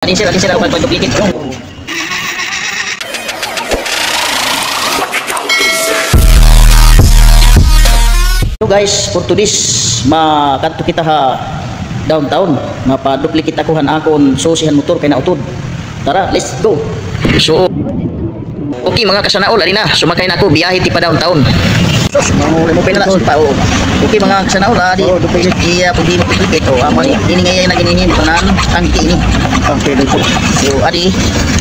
Alin sir ako pag-duplicate. So guys, for today's makadto kita ha downtown, mapa-duplicate ako akon susihan motor kay nautod. Tara, let's go. So okay mga kasanaol, ali na sumakay na ako biyahe ti pa downtown. Sus, mo pala pa o. Okay mga kasanaol, di iya pudi mo ito amo ni ini ngay na gininin tanan angki ini. Okay dito. So adi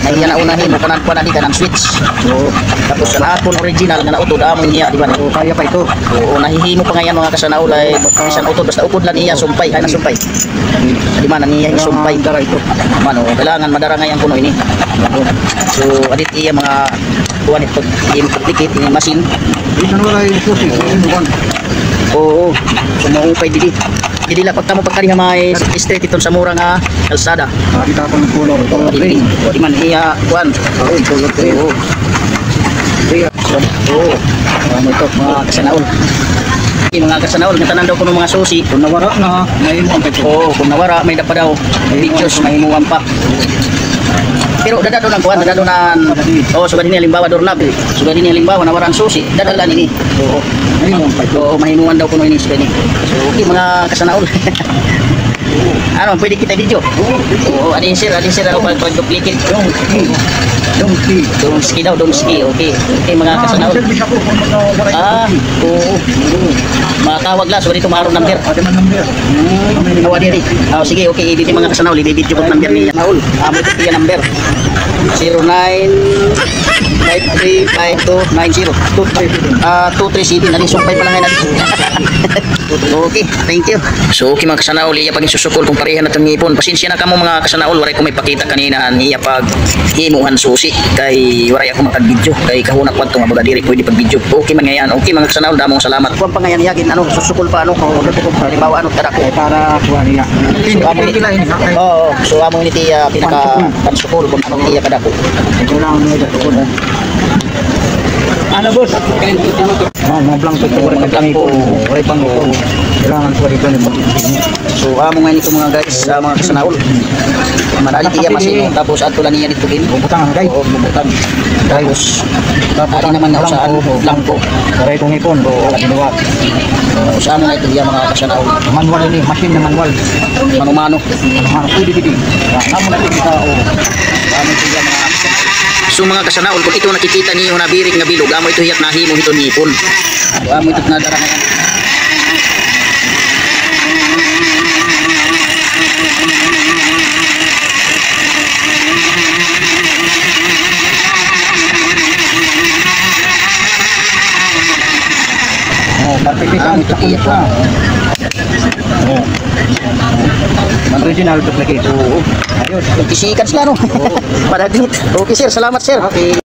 ay na unahin mo kanan di kanang switch. So tapos sa hapon original na nautod amo niya di ba? So kaya pa ito. So nahihimo pa ngayon mga kasanaol ay bisan utod basta upod lang iya sumpay ay na sumpay. Di man niya sumpay dara ito. Mano kailangan madara ngayon kuno ini. So adit iya mga kuan ito i-duplicate ni machine. Ikan wala yung susi, oo, sumuupay dili. Dili la pagtamo pagkari may street iton sa mura nga kalsada. Kita pa ng color. Di man iya kuan. Oo. Oo. Ano ito mga kasanaol. Mga kasanaol, tanan daw kuno mga susi. Kung nawara na, may mo ang pagkakas. Oo, kung nawara may dapat daw. Videos may muwan pa. Pero dada doon ang kuhan, dada doon ang suga din halimbawa doorknob, suga din halimbawa nawara ang susi, dadalan ini. Oo, mahinuan daw kuno ini suga ini. So okay mga kasanaol. Ano, pwede kita video? Oo, adin sir ako pag-duplicate. Don't ski daw, don't ski. Okay, okay mga kasanaol. Oo. Matawag lang, so dito maroon number. Tawa diri. Sige, okay, dito mga kasanaol, i-video ko number ni Maul. Amo ito yung number. 09535290 237. Nali sumpay pa lang ngayon natin. Okay, thank you. So okay mga kasanaol, iya paging susukol kung pareha na itong ngipon. Pasensya na kamo mga kasanaol, waray ko may pakita kanina iya pag himuhan susi kay waray ako makag-video kay kahunak pa itong mga diri pwede pag-video. Okay man ngayon, okay mga kasanaol, damong salamat. Kung pa ngayon yagin, ano, susukol pa ano, halimbawa ano, tara ko. Para kuha niya. Oo, so amo ni tiya pinaka-pansukol kung anong iya kadako. Ito lang ang mga tukod. Ano boss? Mga blanco ito, waray pang-ito. Waray pang-ito. Kailangan ko rin ito. So amo ngayon ito mga guys, mga kasanaol. Manali tiya masino, tapos ato lang niya dito din. Bubutang guys. Oo, bubutang. Tapos ari naman na saan blanco. Waray itong ipon. Kadinuwat. Sa amo na ito diya mga kasanaol. Manual ini, machine na manual. Mano-mano. Pwede dito. Amo na ito kita. Amo ito diya mga so mga kasanaol, kung ito nakikita niyo na birik nga bilog, amo ito hiyak nahimo ito nipon. Amo ito nadara ngayon. Partipikan sa kita. Original duplicate. Ayun, kisikan sila no. Para dito. Okay sir, salamat sir. Okay.